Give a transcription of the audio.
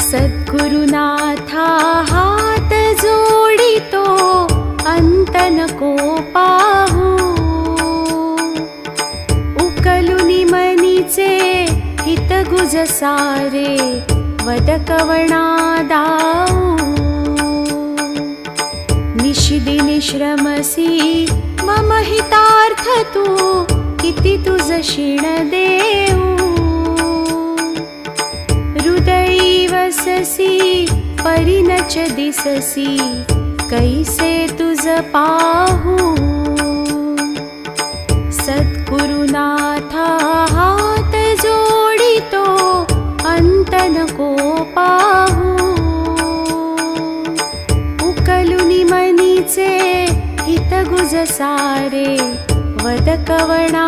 सद्गुरुनाथा हात जोडितो अंत नको पाहू। उकलुनी मनीचे हित गुज सारे वद कवणा दाऊ। निशिदिनी श्रमसी मम हितार्थ तू किती तुझ क्षीण देऊ। हृदयी वससी परिनच दिससी कैसे तुझ पाहू। सद्गुरुनाथा हात जोडितो अंत नको पाहू। उकलुनी मनीचे हित गुज सारे वद कवणा